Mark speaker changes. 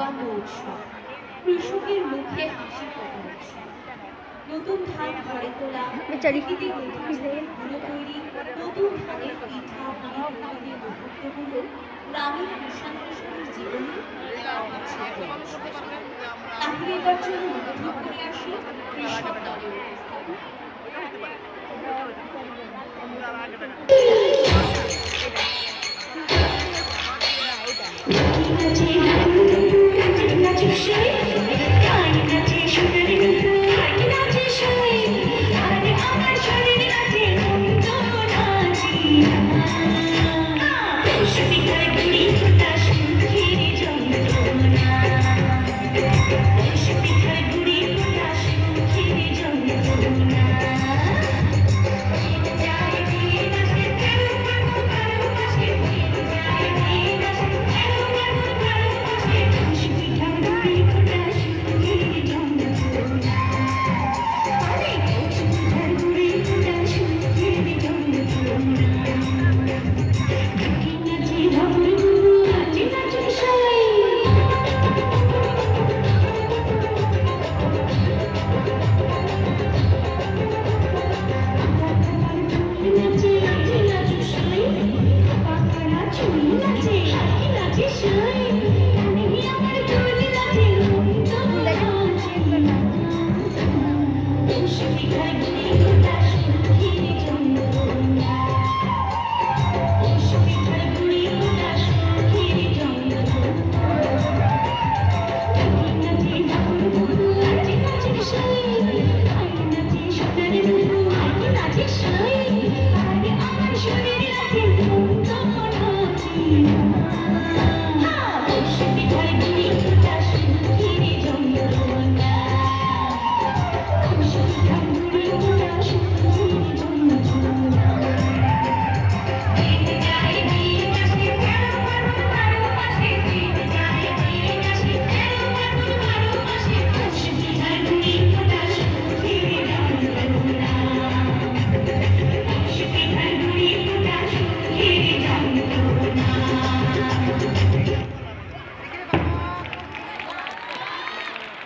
Speaker 1: নবান্ন উৎসব, কৃষকের মুখে হাসি ফোটার উৎসব। নতুন ধান ঘরে তোলা, প্রকৃতি নতুন ধানের গুঁড়ো তৈরি, নতুন ধানের পিঠা পুলি তৈরির মুহূর্তগুলো গ্রামের কিষাণ কৃষকের জীবনে তাহলে এবার জন্য অনুভব করে আসি কৃষক দলের
Speaker 2: Thank you.